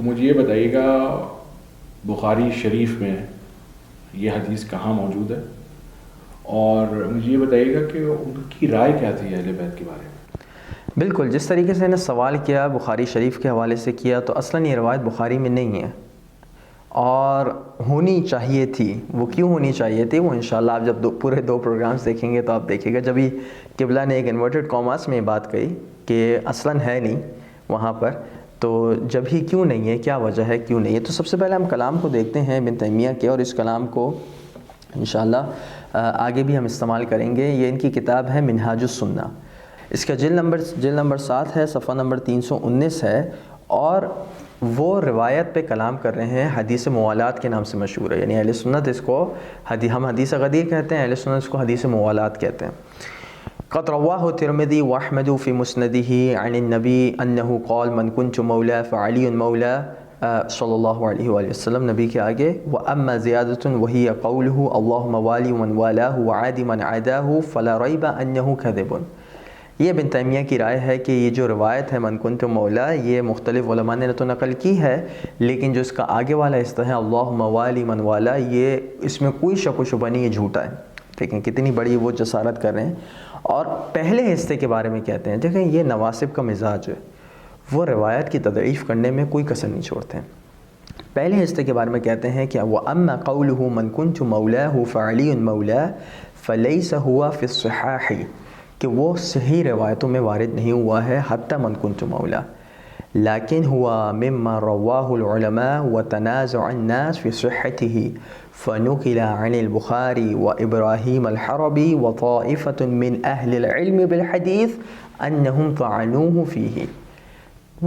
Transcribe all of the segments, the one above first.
تو مجھے یہ بتائیے گا بخاری شریف میں یہ حدیث کہاں موجود ہے، اور مجھے یہ بتائیے گا کہ ان کی رائے کیا تھی اہل بیت کے بارے میں؟ بالکل، جس طریقے سے نے سوال کیا بخاری شریف کے حوالے سے کیا، تو اصلاً یہ روایت بخاری میں نہیں ہے اور ہونی چاہیے تھی۔ وہ کیوں ہونی چاہیے تھی وہ انشاءاللہ آپ جب پورے 2 پروگرامز دیکھیں گے تو آپ دیکھیں گا۔ جب ہی قبلہ نے ایک انورٹڈ کاماس میں بات کہی کہ اصلاً ہے نہیں وہاں پر، تو جب ہی کیوں نہیں ہے، کیا وجہ ہے کیوں نہیں ہے، تو سب سے پہلے ہم کلام کو دیکھتے ہیں ابن تیمیہ کے، اور اس کلام کو انشاءاللہ آگے بھی ہم استعمال کریں گے۔ یہ ان کی کتاب ہے منہاج السنہ، اس کا جلد نمبر 7 ہے، صفحہ نمبر 319 ہے، اور وہ روایت پہ کلام کر رہے ہیں، حدیث موالات کے نام سے مشہور ہے، یعنی اہل سنت اس کو ہم حدیث غدیر کہتے ہیں، اہل سنت اس کو حدیث موالات کہتے ہیں۔ قد رواه ترمذی واحمد فی مسندہ عن النبی انہ قال من کنت مولا فعلی مولا صلی اللہ علیہ وآلہ وسلم، نبی کے آگے وَأَمَّا زِيَادَةٌ وَهِيَ قَوْلُهُ اللَّهُمَّ وَالِي مَنْ وَالَاهُ وَعَادِ مَنْ عَادَاهُ فَلَا رَيْبَ أَنَّهُ كَذِبٌ۔ یہ ابن تیمیہ کی رائے ہے کہ یہ جو روایت ہے من کنت مولا، یہ مختلف علماء نے تو نقل کی ہے، لیکن جو اس کا آگے والا حصہ ہے اللہم والی من والا، یہ اس میں کوئی شک و شبہ نہیں، یہ جھوٹا ہے۔ دیکھیں کتنی بڑی وہ جسارت کر رہے ہیں، اور پہلے حصے کے بارے میں کہتے ہیں، دیکھیں یہ نواسب کا مزاج ہے، وہ روایت کی تضعیف کرنے میں کوئی کسر نہیں چھوڑتے ہیں۔ پہلے حصے کے بارے میں کہتے ہیں کہ وَأَمَّا قَوْلُهُ مَنْ كُنْتُ مَوْلَاهُ فَعَلِيٌّ مَوْلَاهُ فَلَيْسَ هُوَ فِي الصِّحَاحِ، کہ وہ صحیح روایتوں میں وارد نہیں ہوا ہے حتی من كنت مولا، لیکن ہوا مما رواہ العلماء وتنازع الناس في صحته فنقل عن البخاری وابراہیم الحربی وطائفة من اہل العلم بالحدیث انہم طعنوه فیہ۔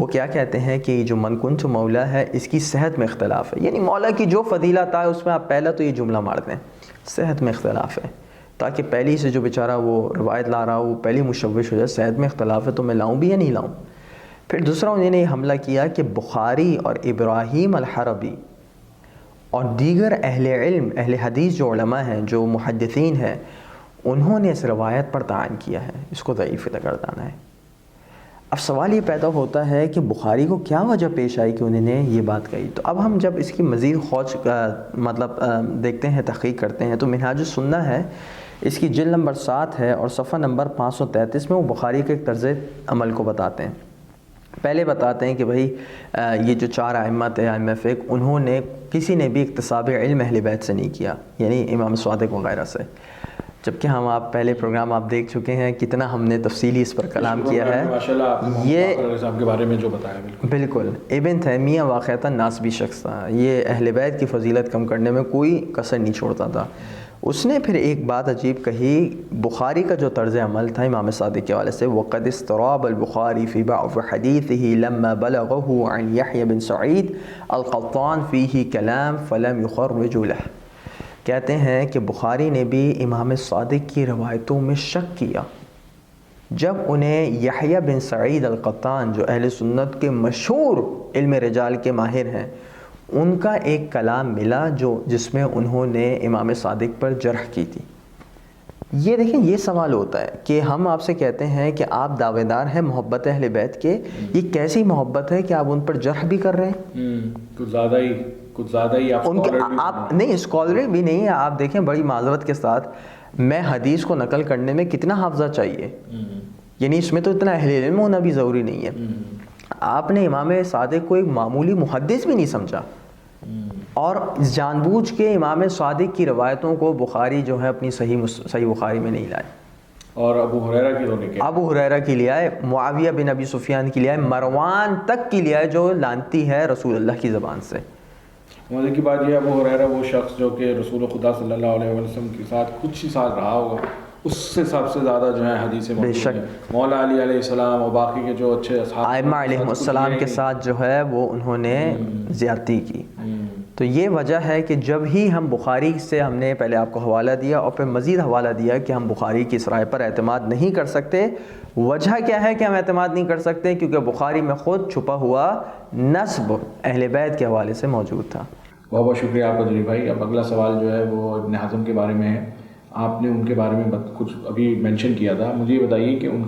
وہ کیا کہتے ہیں کہ جو من کنت مولا ہے اس کی صحت میں اختلاف ہے، یعنی مولا کی جو فضیلت آئے اس میں آپ پہلا تو یہ جملہ مار دیں صحت میں اختلاف ہے، تاکہ پہلی سے جو بیچارہ وہ روایت لا رہا ہو وہ پہلی مشوش ہو جائے، صحت میں اختلاف ہے تو میں لاؤں بھی یا نہیں لاؤں۔ پھر دوسرا انہوں نے یہ حملہ کیا کہ بخاری اور ابراہیم الحربی اور دیگر اہل علم اہل حدیث جو علماء ہیں جو محدثین ہیں، انہوں نے اس روایت پر تعین کیا ہے، اس کو ضعیف گردانا ہے۔ اب سوال یہ پیدا ہوتا ہے کہ بخاری کو کیا وجہ پیش آئی کہ انہوں نے یہ بات کہی، تو اب ہم جب اس کی مزید خوج دیکھتے ہیں، تحقیق کرتے ہیں، تو منہاج السنہ ہے، اس کی جلد نمبر 7 ہے اور صفحہ نمبر 533 میں وہ بخاری کے ایک طرز عمل کو بتاتے ہیں۔ پہلے بتاتے ہیں کہ بھائی یہ جو 4 ائمہ تھے ائمہ فقہ، انہوں نے کسی نے بھی اکتساب علم اہل بیت سے نہیں کیا، یعنی امام صادق وغیرہ سے، جبکہ ہم آپ پہلے پروگرام آپ دیکھ چکے ہیں کتنا ہم نے تفصیلی اس پر کلام کیا ہے۔ یہ صاحب کے بارے میں جو بتایا بالکل ابن تیمیہ واقعتاً ناسبی شخص تھا، یہ اہل بیت کی فضیلت کم کرنے میں کوئی کسر نہیں چھوڑتا تھا۔ اس نے پھر ایک بات عجیب کہی، بخاری کا جو طرز عمل تھا امام صادق کے والے سے، وَقَدْ اسْتَرَابَ الْبُخَارِي فِي بَعْضِ حَدِيثِهِ لَمَّا بَلَغَهُ عَنْ يَحْيَى بن سعید القطان فِيهِ كَلَامٌ فَلَمْ يُخَرِّجُ لَهُ۔ کہتے ہیں کہ بخاری نے بھی امام صادق کی روایتوں میں شک کیا، جب انہیں یحییٰ بن سعید القطان جو اہل سنت کے مشہور علم رجال کے ماہر ہیں، ان کا ایک کلام ملا جس میں انہوں نے امام صادق پر جرح کی تھی۔ یہ دیکھیں یہ سوال ہوتا ہے کہ ہم آپ سے کہتے ہیں کہ آپ دعوے دار ہیں محبت اہل بیت کے، یہ کیسی محبت ہے کہ آپ ان پر جرح بھی کر رہے ہیں؟ کچھ زیادہ ہی آپ نہیں، اسکالری بھی نہیں ہے۔ آپ دیکھیں بڑی معذرت کے ساتھ، میں حدیث کو نقل کرنے میں کتنا حافظہ چاہیے، یعنی اس میں تو اتنا اہل علم ہونا بھی ضروری نہیں ہے۔ آپ نے امام صادق کو ایک معمولی محدث بھی نہیں سمجھا، اور جان بوجھ کے امام صادق کی روایتوں کو بخاری جو ہے اپنی صحیح بخاری میں نہیں لائے، اور ابو ہریرہ کی لے آئے، معاویہ بن ابی سفیان کی لے آئے، مروان تک کی لے آئے جو لانتی ہے رسول اللہ کی زبان سے۔ مزے کی بات یہ، ابو ہریرہ وہ شخص جو کہ رسول خدا صلی اللہ علیہ وسلم کے ساتھ کچھ ہی سال رہا ہوگا، اس سے سب سے زیادہ جو ہے حدیثیں موجود ہیں، مولا علی علیہ السلام اور باقی کے جو اچھے اصحاب ائمہ علیہ السلام کے ساتھ جو ہے وہ انہوں نے زیادتی کی۔ تو یہ وجہ ہے کہ جب ہی ہم بخاری سے، ہم نے پہلے آپ کو حوالہ دیا اور پھر مزید حوالہ دیا کہ ہم بخاری کی اس رائے پر اعتماد نہیں کر سکتے۔ وجہ کیا ہے کہ ہم اعتماد نہیں کر سکتے؟ کیونکہ بخاری میں خود چھپا ہوا نسب اہل بیت کے حوالے سے موجود تھا۔ بہت بہت شکریہ آپ کا جلیل بھائی۔ اب اگلا سوال جو ہے وہ ابن حزم کے بارے میں ہے، آپ نے ان کے بارے میں کچھ ابھی مینشن کیا تھا، مجھے یہ بتائیے کہ ان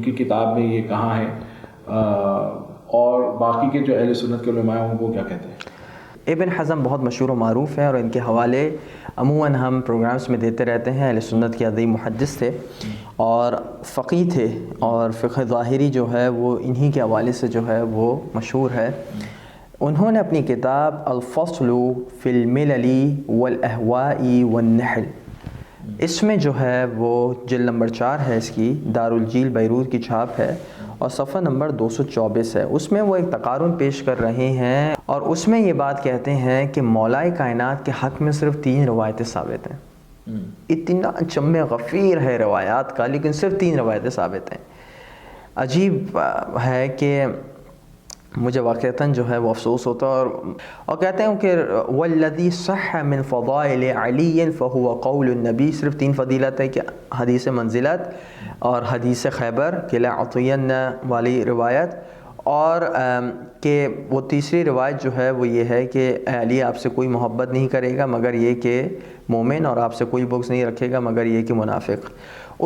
کی کتاب میں یہ کہاں ہے، اور باقی کے جو اہل سنت کے علماء ہیں ان کو کیا کہتے ہیں؟ ابن حزم بہت مشہور و معروف ہیں اور ان کے حوالے عموماً ہم پروگرامز میں دیتے رہتے ہیں. اہل سنت کے عظیم محدث تھے اور فقیہ تھے اور فقہ ظاہری جو ہے وہ انہی کے حوالے سے جو ہے وہ مشہور ہے. انہوں نے اپنی کتاب الفصل فی الملل والاہواء والنحل، اس میں جو ہے وہ جلد نمبر 4 ہے اس کی، دارالجیل بیروت کی چھاپ ہے اور صفحہ نمبر 224 ہے. اس میں وہ ایک تقارن پیش کر رہے ہیں اور اس میں یہ بات کہتے ہیں کہ مولائے کائنات کے حق میں صرف 3 روایتیں ثابت ہیں. اتنا چم غفیر ہے روایات کا لیکن صرف 3 روایتیں ثابت ہیں. عجیب ہے کہ مجھے واقعتاً جو ہے وہ افسوس ہوتا ہے اور کہتے ہیں کہ والذی صح من فضائل علی فهو قول النبی، صرف 3 فضیلت ہے کہ حدیث منزلت اور حدیث خیبر کہ لأعطین والی روایت، اور کہ وہ تیسری روایت جو ہے وہ یہ ہے کہ علی آپ سے کوئی محبت نہیں کرے گا مگر یہ کہ مومن، اور آپ سے کوئی بغض نہیں رکھے گا مگر یہ کہ منافق.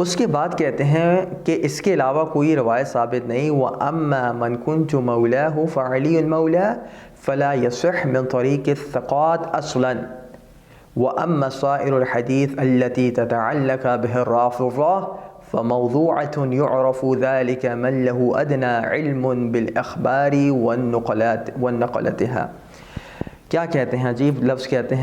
اس کے بعد کہتے ہیں کہ اس کے علاوہ کوئی روایت ثابت نہیں. وَأَمَّا مَنْ كُنْتُ مَوْلَاهُ فَعَلِيُّ الْمَوْلَى فَلَا يَصِحُّ مِنْ طَرِيقِ الثِّقَاتِ أَصْلًا وَأَمَّا صَائِرُ الْحَدِيثِ الَّتِي تَتَعَلَّقُ بِهِ الرَّافِضَةُ فَمَوْضُوعَةٌ يُعْرَفُ ذَلِكَ مَنْ لَهُ أَدْنَى عِلْمٌ بِالْأَخْبَارِ وَالنَّقَلَاتِهَا. کیا کہتے ہیں؟ عجیب لفظ کہتے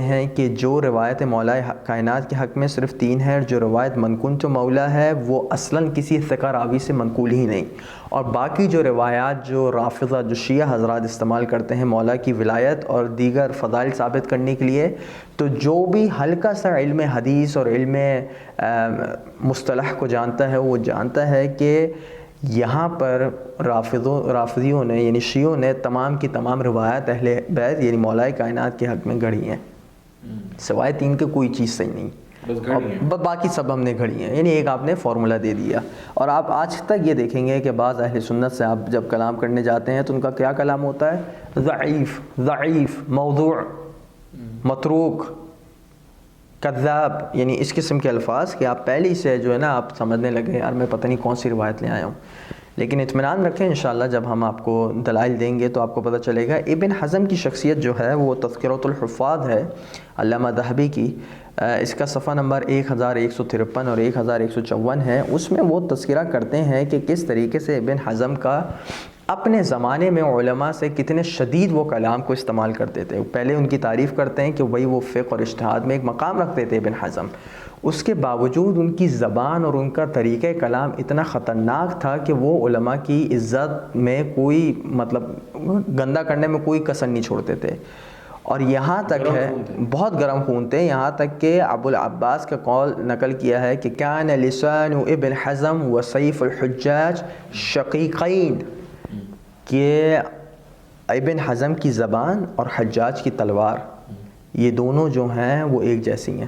ہیں کہ جو روایت مولائے کائنات کے حق میں صرف 3 ہے، جو روایت من کنت مولا ہے وہ اصلاً کسی ثقہ راوی سے منقول ہی نہیں، اور باقی جو روایات جو رافضہ جو شیعہ حضرات استعمال کرتے ہیں مولا کی ولایت اور دیگر فضائل ثابت کرنے کے لیے، تو جو بھی ہلکا سا علم حدیث اور علم مصطلح کو جانتا ہے وہ جانتا ہے کہ یہاں پر رافضیوں نے یعنی شیعوں نے تمام کی تمام روایات اہل بیت یعنی مولائے کائنات کے حق میں گھڑی ہیں، سوائے 3 کے کوئی چیز صحیح نہیں، باقی سب ہم نے گھڑی ہیں. یعنی ایک آپ نے فارمولہ دے دیا. اور آپ آج تک یہ دیکھیں گے کہ بعض اہل سنت سے آپ جب کلام کرنے جاتے ہیں تو ان کا کیا کلام ہوتا ہے؟ ضعیف، موضوع، متروک، کذاب، یعنی اس قسم کے الفاظ کہ آپ پہلے سے جو ہے نا آپ سمجھنے لگے یار میں پتہ نہیں کون سی روایت لے آیا ہوں. لیکن اطمینان رکھیں انشاءاللہ جب ہم آپ کو دلائل دیں گے تو آپ کو پتہ چلے گا. ابن حزم کی شخصیت جو ہے وہ تذکرۃ الحفاظ ہے علامہ ذہبی کی، اس کا صفحہ نمبر 1153 اور 1154 ہے. اس میں وہ تذکرہ کرتے ہیں کہ کس طریقے سے ابن حزم کا اپنے زمانے میں علماء سے کتنے شدید وہ کلام کو استعمال کرتے تھے. پہلے ان کی تعریف کرتے ہیں کہ وہی وہ فقہ اور اجتہاد میں ایک مقام رکھتے تھے ابن حزم، اس کے باوجود ان کی زبان اور ان کا طریقہ کلام اتنا خطرناک تھا کہ وہ علماء کی عزت میں کوئی مطلب گندہ کرنے میں کوئی کسر نہیں چھوڑتے تھے. اور یہاں تک ہے بہت گرم خون تھے، یہاں تک کہ ابو العباس کا قول نقل کیا ہے کہ کان لسان ابن حزم و سیف الحجاج شقیقین، کہ ابن حزم کی زبان اور حجاج کی تلوار یہ دونوں جو ہیں وہ ایک جیسی ہیں.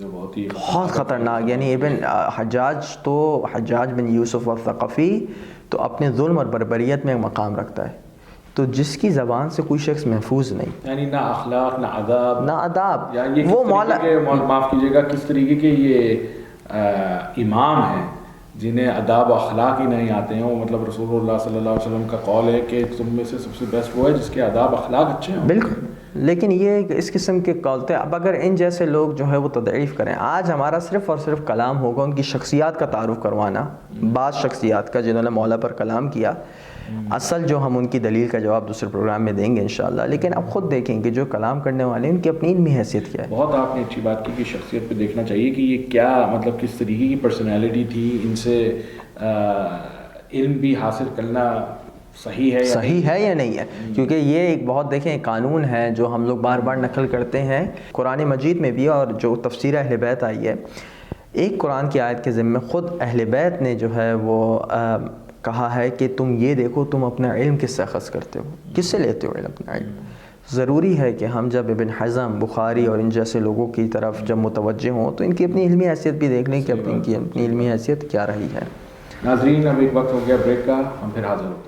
بہت خطرناک، یعنی ابن حجاج بن یوسف الثقفی تو اپنے ظلم اور بربریت میں ایک مقام رکھتا ہے، تو جس کی زبان سے کوئی شخص محفوظ نہیں، یعنی نہ اخلاق نہ آداب. یعنی وہ مولا معاف کیجیے گا کس طریقے کے یہ امام ہیں جنہیں اداب و اخلاق ہی نہیں آتے ہیں. وہ مطلب رسول اللہ صلی اللہ علیہ وسلم کا قول ہے کہ تم میں سے سب سے بیسٹ وہ ہے جس کے آداب اخلاق اچھے ہوں. بالکل، لیکن یہ اس قسم کے قول تھے. اب اگر ان جیسے لوگ جو ہے وہ تضعیف کریں، آج ہمارا صرف اور صرف کلام ہوگا ان کی شخصیات کا تعارف کروانا، بعض شخصیات کا جنہوں نے مولا پر کلام کیا. اصل جو ہم ان کی دلیل کا جواب دوسرے پروگرام میں دیں گے انشاءاللہ. لیکن اب خود دیکھیں کہ جو کلام کرنے والے ہیں ان کی اپنی علمی حیثیت کیا ہے. بہت آپ نے اچھی بات کی کہ شخصیت پہ دیکھنا چاہیے کہ یہ کیا مطلب کس طریقے کی پرسنالٹی تھی، ان سے علم بھی حاصل کرنا صحیح ہے یا نہیں ہے. کیونکہ یہ ایک بہت دیکھیں قانون ہے جو ہم لوگ بار بار نقل کرتے ہیں قرآن مجید میں بھی، اور جو تفسیر اہل بیت آئی ہے، ایک قرآن کی آیت کے ذمہ خود اہل بیت نے جو ہے وہ کہا ہے کہ تم یہ دیکھو تم اپنا علم کس سے اخذ کرتے ہو، کس سے لیتے ہو علم اپنا علم. ضروری ہے کہ ہم جب ابن حزم، بخاری اور ان جیسے لوگوں کی طرف جب متوجہ ہوں تو ان کی اپنی علمی حیثیت بھی دیکھ لیں کہ اپنی علمی حیثیت کیا رہی ہے. ناظرین اب ایک وقت ہو گیا بریک کا، ہم پھر حاضر ہوتے ہیں.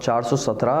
417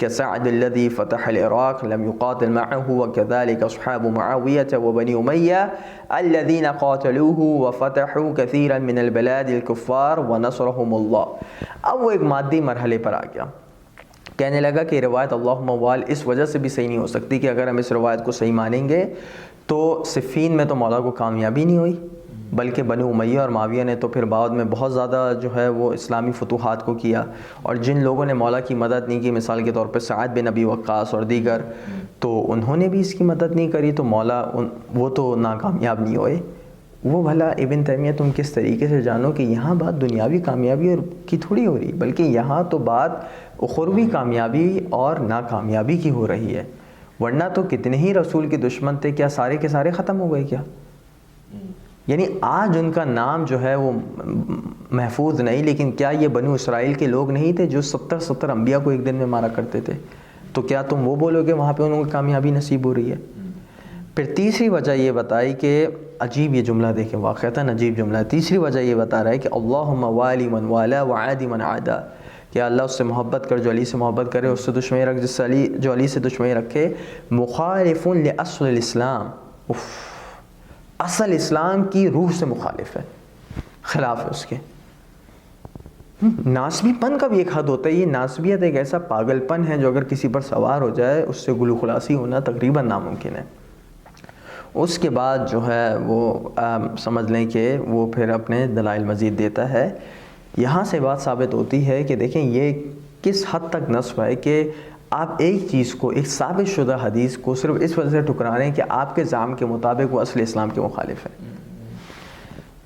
كسعد الذي فتح العراق لم يقاتل معه وكذلك أصحاب معاوية وبني أمية الذين قاتلوه وفتحوا كثيرا من البلاد الكفار ونصرهم الله. اب وہ ایک مادی مرحلے پر آ گیا، کہنے لگا کہ روایت اللہم وال اس وجہ سے بھی صحیح نہیں ہو سکتی کہ اگر ہم اس روایت کو صحیح مانیں گے تو صفین میں تو مولا کو کامیابی نہیں ہوئی، بلکہ بنی امیہ اور معاویہ نے تو پھر بعد میں بہت زیادہ جو ہے وہ اسلامی فتوحات کو کیا، اور جن لوگوں نے مولا کی مدد نہیں کی، مثال کے طور پہ سعد بن ابی وقاص اور دیگر، تو انہوں نے بھی اس کی مدد نہیں کری، تو مولا وہ تو ناکامیاب نہیں ہوئے. وہ بھلا ابن تیمیہ تم کس طریقے سے جانو کہ یہاں بات دنیاوی کامیابی اور کی تھوڑی ہو رہی، بلکہ یہاں تو بات اخروی کامیابی اور ناکامیابی کی ہو رہی ہے. ورنہ تو کتنے ہی رسول کے دشمن تھے، کیا سارے کے سارے ختم ہو گئے کیا؟ یعنی آج ان کا نام جو ہے وہ محفوظ نہیں، لیکن کیا یہ بنو اسرائیل کے لوگ نہیں تھے جو 70 انبیاء کو ایک دن میں مارا کرتے تھے؟ تو کیا تم وہ بولو گے وہاں پہ انہوں کو کامیابی نصیب ہو رہی ہے؟ پھر تیسری وجہ یہ بتائی کہ عجیب یہ جملہ دیکھیں، واقعتاً عجیب جملہ ہے. تیسری وجہ یہ بتا رہا ہے کہ اللہم والی من والا وعادی من عادا، کہ اللہ اس سے محبت کر جو علی سے محبت کرے، اس سے دشمنی رکھ جس سے جو علی سے دشمنی رکھے. مخالف لاصل الاسلام، اصل اسلام کی روح سے مخالف ہے، خلاف ہے اس کے. ناسبی پن کا بھی ایک حد ہوتا ہے. یہ ناسبیت ایک ایسا پاگل پن ہے جو اگر کسی پر سوار ہو جائے اس سے گلو خلاصی ہونا تقریباً ناممکن ہے. اس کے بعد جو ہے وہ سمجھ لیں کہ وہ پھر اپنے دلائل مزید دیتا ہے. یہاں سے بات ثابت ہوتی ہے کہ دیکھیں یہ کس حد تک نصب ہے کہ آپ ایک چیز کو، ایک ثابت شدہ حدیث کو صرف اس وجہ سے ٹکرا رہے ہیں کہ آپ کے زعم کے مطابق وہ اصل اسلام کے مخالف ہے.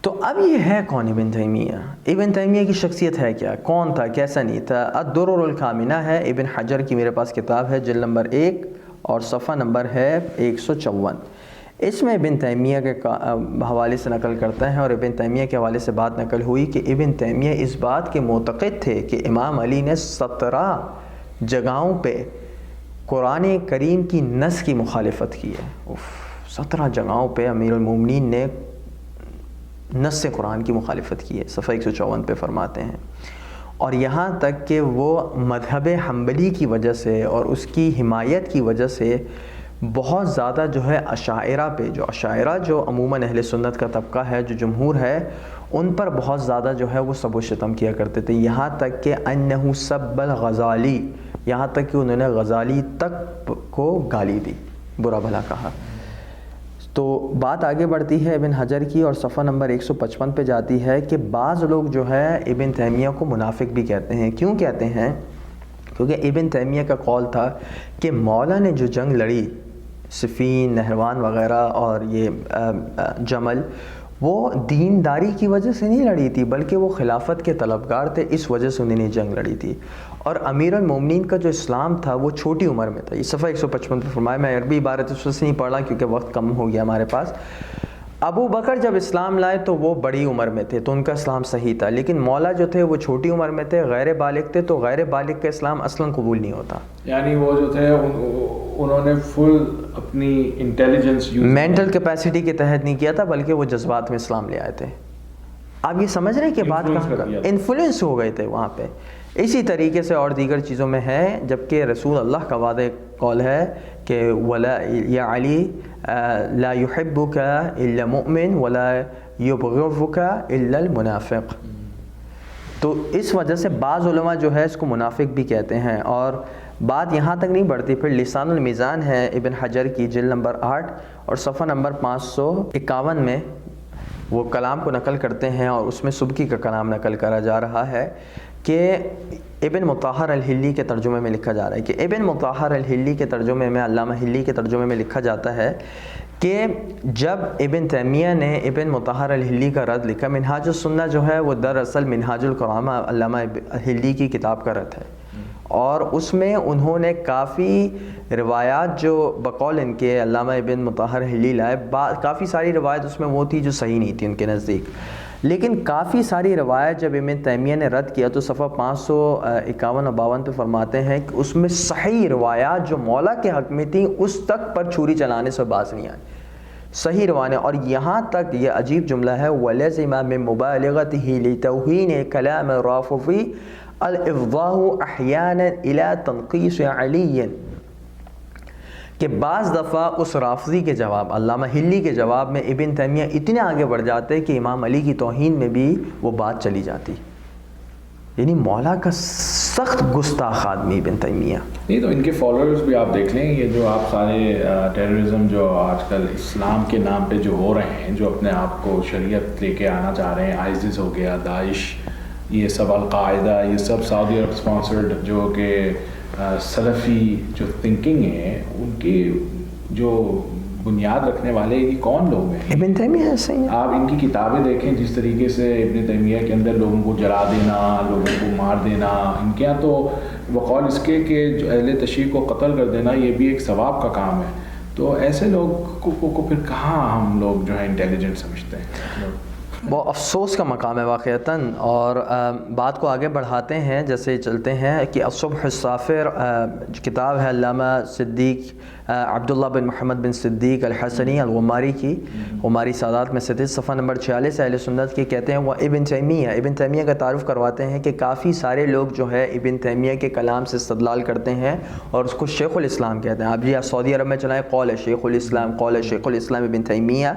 تو اب یہ ہے کون ابن تیمیہ؟ ابن تیمیہ کی شخصیت ہے کیا، کون تھا، کیسا نہیں تھا؟ الدرر الکامنہ ہے ابن حجر کی، میرے پاس کتاب ہے، جلد نمبر 1 اور صفحہ نمبر ہے 154. اس میں ابن تیمیہ کے حوالے سے نقل کرتا ہے، اور ابن تیمیہ کے حوالے سے بات نقل ہوئی کہ ابن تیمیہ اس بات کے معتقد تھے کہ امام علی نے 17 جگہوں پہ قرآن کریم کی نص کی مخالفت کی ہے. 17 جگہوں پہ امیر المومنین نے نص قرآن کی مخالفت کی ہے، صفحہ 154 پہ فرماتے ہیں. اور یہاں تک کہ وہ مذہب حنبلی کی وجہ سے اور اس کی حمایت کی وجہ سے بہت زیادہ جو ہے اشاعرہ پہ، جو اشاعرہ جو عموماً اہل سنت کا طبقہ ہے، جو جمہور ہے، ان پر بہت زیادہ جو ہے وہ سب و شتم کیا کرتے تھے. یہاں تک کہ انہو سب الغزالی، یہاں تک کہ انہوں نے غزالی تک کو گالی دی، برا بھلا کہا. تو بات آگے بڑھتی ہے ابن حجر کی، اور صفحہ نمبر 155 پہ جاتی ہے کہ بعض لوگ جو ہے ابن تیمیہ کو منافق بھی کہتے ہیں. کیوں کہتے ہیں؟ کیونکہ ابن تیمیہ کا قول تھا کہ مولا نے جو جنگ لڑی، صفین، نہروان وغیرہ اور یہ جمل، وہ دینداری کی وجہ سے نہیں لڑی تھی، بلکہ وہ خلافت کے طلبگار تھے، اس وجہ سے انہوں نے جنگ لڑی تھی. اور امیر المومنین کا جو اسلام تھا وہ چھوٹی عمر میں تھا. یہ صفحہ 155 پہ فرمایا. میں عربی عبارت اس سے نہیں پڑھ رہا کیونکہ وقت کم ہو گیا ہمارے پاس. ابو بکر جب اسلام لائے تو وہ بڑی عمر میں تھے، تو ان کا اسلام صحیح تھا، لیکن مولا جو تھے وہ چھوٹی عمر میں تھے، غیر بالغ تھے، تو غیر بالغ کا اسلام اصلاً قبول نہیں ہوتا. یعنی وہ جو تھے انہوں نے فل اپنی انٹیلیجنس مینٹل کیپیسٹی کے تحت نہیں کیا تھا، بلکہ وہ جذبات میں اسلام لے آئے تھے. آپ یہ سمجھ رہے ہیں کہ بات کہاں انفلوئنس ہو گئے تھے وہاں پہ. اسی طریقے سے اور دیگر چیزوں میں ہے، جبکہ رسول اللہ کا وعدہ قول ہے کہ ولا یا علی لا يحبك الا مؤمن ولا يبغضك الا المنافق. تو اس وجہ سے بعض علماء جو ہے اس کو منافق بھی کہتے ہیں. اور بات یہاں تک نہیں بڑھتی، پھر لسان المیزان ہے ابن حجر کی، جلد نمبر 8 اور صفحہ نمبر 551 میں وہ کلام کو نقل کرتے ہیں، اور اس میں سبکی کا کلام نقل کرا جا رہا ہے کہ ابن مطہر الحلی کے ترجمے میں لکھا جا رہا ہے کہ ابن مطہر الحلی کے ترجمے میں، علامہ حلی کے ترجمے میں لکھا جاتا ہے کہ جب ابن تیمیہ نے ابن مطہر الحلی کا رد لکھا، منہاج السنہ جو ہے وہ دراصل منہاج الکرامہ علامہ حلی کی کتاب کا رد ہے، اور اس میں انہوں نے کافی روایات جو بقول ان کے علامہ ابن مطہر حلی لائے، کافی ساری روایت اس میں وہ تھی جو صحیح نہیں تھی ان کے نزدیک، لیکن کافی ساری روایت جب ابن تیمیہ نے رد کیا تو صفحہ 551 اور 52 پہ فرماتے ہیں کہ اس میں صحیح روایات جو مولا کے حق میں تھیں اس تک پر چھری چلانے سے باز نہیں آئی، صحیح روایت. اور یہاں تک یہ عجیب جملہ ہے وَلَزِمَ مِن مُبَالِغَتِهِ لِتَوْهِينِ كَلَامِ الرَّافِضِ الافضاح احیانا الی تنقیص علی، کہ بعض دفعہ اس رافضی کے جواب، علامہ ہلی کے جواب میں ابن تیمیہ اتنے آگے بڑھ جاتے کہ امام علی کی توہین میں بھی وہ بات چلی جاتی. یعنی مولا کا سخت گستاخ آدمی ابن تیمیہ. نہیں تو ان کے فالوورز بھی آپ دیکھ لیں، یہ جو آپ سارے ٹیررزم جو آج کل اسلام کے نام پہ جو ہو رہے ہیں، جو اپنے آپ کو شریعت لے کے آنا چاہ رہے ہیں، آئسس ہو گیا، داعش، یہ سب القاعدہ، یہ سب سعودی عرب اسپانسرڈ جو کہ سلفی جو تھنکنگ ہے، ان کی جو بنیاد رکھنے والے یہ کون لوگ ہیں؟ ابن تیمیہ ایسے ہی. آپ ان کی کتابیں دیکھیں، جس طریقے سے ابن تیمیہ کے اندر لوگوں کو جلا دینا، لوگوں کو مار دینا، ان کے یہاں تو بقول اس کے کہ جو اہل تشیع کو قتل کر دینا یہ بھی ایک ثواب کا کام ہے. تو ایسے لوگ کو پھر کہاں ہم لوگ جو ہے انٹیلیجنٹ سمجھتے ہیں؟ بہت افسوس کا مقام ہے واقعتاً. اور بات کو آگے بڑھاتے ہیں، جیسے چلتے ہیں کہ الصبح الصافر کتاب ہے علامہ صدیق عبداللہ بن محمد بن صدیق الحسنی الغماری کی، غماری سادات میں سے تھے، صفحہ نمبر 46 اہل سنت کے کہتے ہیں وہ ابن تیمیہ کا تعارف کرواتے ہیں کہ کافی سارے لوگ جو ہے ابن تیمیہ کے کلام سے استدلال کرتے ہیں اور اس کو شیخ الاسلام کہتے ہیں. آپ جی سعودی عرب میں چلائیں، قول شیخ الاسلام ابن تیمیہ.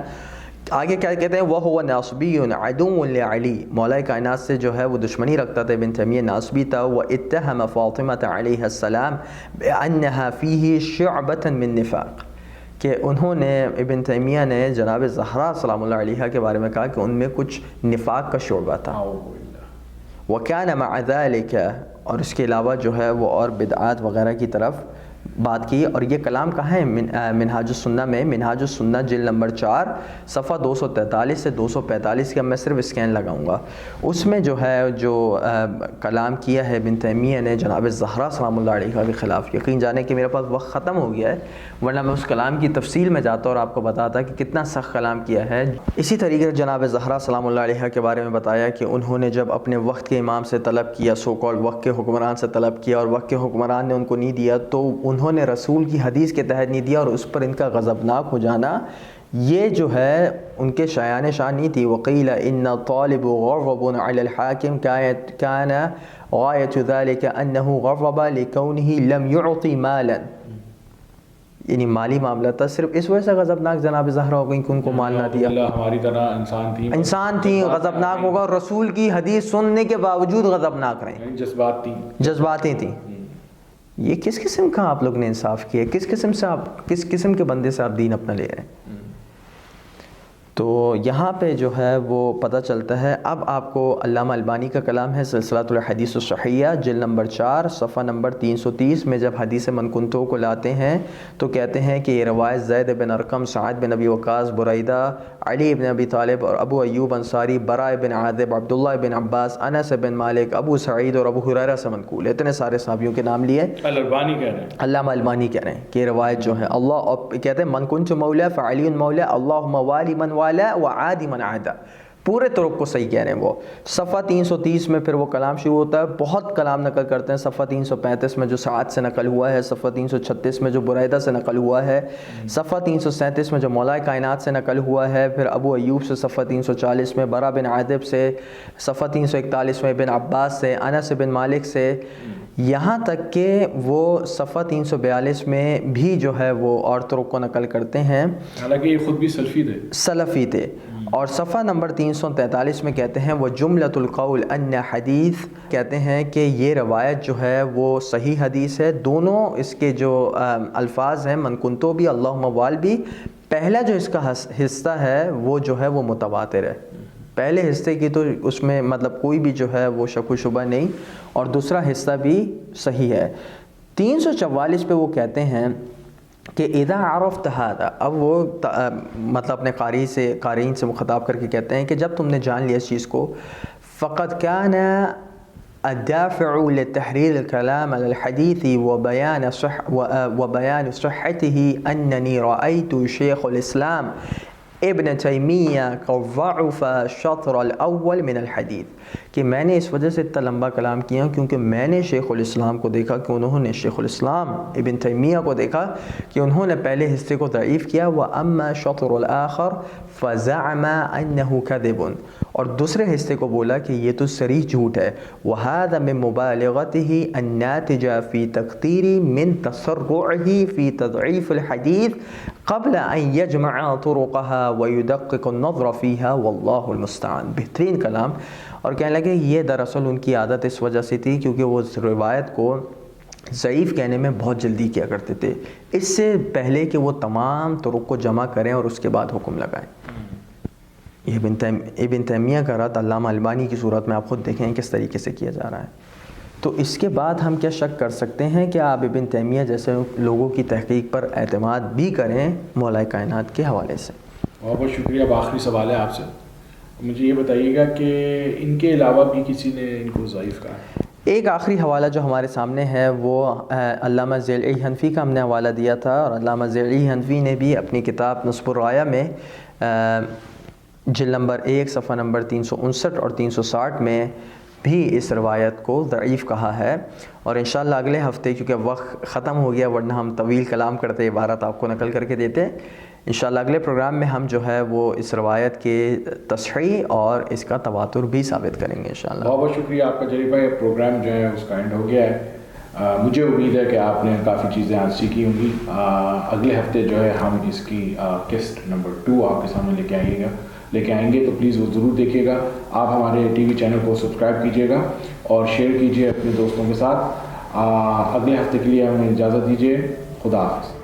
آگے کیا کہتے ہیں، وَهُوَ نَاصِبِيٌّ عَدُوٌّ لِعَلِيٍّ، مولا کائنات سے جو ہے وہ دشمنی رکھتا تھا ابن تیمیہ، ناصبی تھا. وَاتَّهَمَ فاطمة علیہ السلام بِأَنَّهَا فِيهِ شُعْبَةً مِّن نِفَاقٍ، کہ انہوں نے ابن تیمیہ نے جناب زہرا سلام اللہ علیہ کے بارے میں کہا کہ ان میں کچھ نفاق کا شعبہ تھا. وَكَانَ مَعَ ذَلِكَ، اور اس کے علاوہ جو ہے وہ اور بدعات وغیرہ کی طرف بات کی. اور یہ کلام کہاں ہے؟ منہاج السنہ میں، منہاج السنہ جلد نمبر 4 صفحہ 243 سے 245 کا میں صرف اسکین لگاؤں گا. اس میں جو ہے جو کلام کیا ہے ابن تیمیہ نے جناب زہرا سلام اللہ علیہ کے خلاف. یقین جانے کہ میرے پاس وقت ختم ہو گیا ہے، ورنہ میں اس کلام کی تفصیل میں جاتا اور آپ کو بتاتا کہ کتنا سخت کلام کیا ہے. اسی طریقے سے جناب زہرا سلام اللہ علیہ کے بارے میں بتایا کہ انہوں نے جب اپنے وقت کے امام سے طلب کیا، سو کال وقت کے حکمران سے طلب کیا، اور وقت کے حکمران نے ان کو نہیں دیا، تو انہوں نے رسول کی حدیث کے تحت نہیں دیا، اور اس پر ان کا غضبناک ہو جانا یہ جو ہے ان کے شایان شان نہیں تھی. وقیل ان طالب غرب علی الحاکم کان غایت ذلك انه غرب لکونه لم يعطی مالا، یعنی مالی معاملہ تھا، صرف اس وجہ سے غضبناک جناب زہرا ہو گئی کہ ان کو مال نہ دیا. ہماری طرح انسان تھی، غضبناک ہوگا، اور رسول کی حدیث سننے کے باوجود غضبناک رہیں، جذباتی تھیں. یہ کس قسم کا آپ لوگ نے انصاف کیا؟ کس قسم کے بندے سے آپ دین اپنا لے رہے ہیں؟ تو یہاں پہ جو ہے وہ پتہ چلتا ہے. اب آپ کو علامہ البانی کا کلام ہے سلسلۃ الحدیث الصحیحہ جلد نمبر 4 صفحہ نمبر 330 میں جب حدیث من کنتو کو لاتے ہیں تو کہتے ہیں کہ یہ روایت زید بن ارقم، سعد بن ابی وقاص، بریدہ، علی بن ابی طالب اور ابو ایوب انصاری، براء بن عازب، عبداللہ بن عباس، انس بن مالک، ابو سعید اور ابو ہریرہ سے منقول ہے. اتنے سارے صحابیوں کے نام لیے علامہ البانی کہہ رہے ہیں کہ یہ روایت جو ہے اللہ کہتے ہیں من کنت مولا فعلی مولا اللہم والی من والا وعادی من عادا، پورے طرق کو صحیح کہہ رہے ہیں. وہ صفحہ 330 میں پھر وہ کلام شروع ہوتا ہے، بہت کلام نقل کرتے ہیں. صفحہ 335 میں جو سعد سے نقل ہوا ہے، صفحہ 336 میں جو بریدہ سے نقل ہوا ہے، صفحہ 337 میں جو مولا کائنات سے نقل ہوا ہے، پھر ابو ایوب سے صفحہ 340 میں، برا بن عازب سے صفحہ 341 میں، ابن عباس سے، انس بن مالک سے، یہاں تک کہ وہ صفحہ 342 میں بھی جو ہے وہ اور طرق کو نقل کرتے ہیں، حالانکہ یہ خود بھی سلفی تھے. اور صفحہ نمبر 343 میں کہتے ہیں وہ جملۃ القول ان حدیث، کہتے ہیں کہ یہ روایت جو ہے وہ صحیح حدیث ہے. دونوں اس کے جو الفاظ ہیں من کنتو بھی اللہم وال بھی، پہلا جو اس کا حصہ ہے وہ جو ہے وہ متواتر ہے. پہلے حصے کی تو اس میں مطلب کوئی بھی جو ہے وہ شک و شبہ نہیں، اور دوسرا حصہ بھی صحیح ہے. 344 پہ وہ کہتے ہیں کہ اذا عرفت هذا، اب وہ مطلب اپنے قارئین سے مخاطب کر کے کہتے ہیں کہ جب تم نے جان لیا اس چیز کو، فقد كان الدافع لتحرير الكلام على الحديث وبيان صحته أنني رأيت شيخ الإسلام ابن تیمیہ قد ضعف الشطر الاول من الحدیث، کہ میں نے اس وجہ سے اتنا لمبا کلام کیا کیونکہ میں نے شیخ الاسلام کو دیکھا کہ انہوں نے شیخ الاسلام ابن تیمیہ کو دیکھا کہ انہوں نے پہلے حصے کو ضعیف کیا. وَأَمَّا الشطر الآخر فَزَعَمَ أَنَّهُ كَذِبٌ، اور دوسرے حصے کو بولا کہ یہ تو صریح جھوٹ ہے. وَهَذَا مِن مُبَالِغَتِهِ النَّاتِجَةِ فِي تَقْدِيرِ مِن تَسَرُّعِهِ فِي تَضْعِيفِ الْحَدِيثِ قبل ان یجمع طرقها ویدقق النظر فیها واللہ المستعان. بہترین کلام. اور کہنے لگے یہ دراصل ان کی عادت اس وجہ سے تھی کیونکہ وہ روایت کو ضعیف کہنے میں بہت جلدی کیا کرتے تھے، اس سے پہلے کہ وہ تمام طرق کو جمع کریں اور اس کے بعد حکم لگائیں. یہ ابن تیمیہ کا رد علامہ البانی کی صورت میں آپ خود دیکھیں کس طریقے سے کیا جا رہا ہے. تو اس کے بعد ہم کیا شک کر سکتے ہیں کہ آپ ابن تیمیہ جیسے لوگوں کی تحقیق پر اعتماد بھی کریں مولا کائنات کے حوالے سے. بہت بہت شکریہ. اب آخری سوال ہے آپ سے، مجھے یہ بتائیے گا کہ ان کے علاوہ بھی کسی نے ان کو ضعیف کہا ہے؟ ایک آخری حوالہ جو ہمارے سامنے ہے وہ علامہ ذیلی حنفی کا ہم نے حوالہ دیا تھا، اور علامہ ذیلی حنفی نے بھی اپنی کتاب نصب الرایہ میں جلد نمبر 1 صفحہ نمبر 359 اور 360 میں بھی اس روایت کو ضعیف کہا ہے. اور انشاءاللہ اگلے ہفتے، کیونکہ وقت ختم ہو گیا ورنہ ہم طویل کلام کرتے عبارت آپ کو نقل کر کے دیتے، انشاءاللہ اگلے پروگرام میں ہم جو ہے وہ اس روایت کے تصحیح اور اس کا تواتر بھی ثابت کریں گے انشاءاللہ. بہت بہت شکریہ آپ کا جلیل بھائی. پروگرام جو ہے اس کا اینڈ ہو گیا ہے. مجھے امید ہے کہ آپ نے کافی چیزیں آج سیکھی ہوں گی. اگلے ہفتے جو ہے ہم اس کی قسط نمبر 2 آپ کے سامنے لے کے آئیں گے، تو پلیز وہ ضرور دیکھیے گا. آپ ہمارے ٹی وی چینل کو سبسکرائب کیجیے گا اور شیئر کیجیے اپنے دوستوں کے ساتھ. اگلے ہفتے کے لیے ہمیں اجازت دیجیے. خدا حافظ.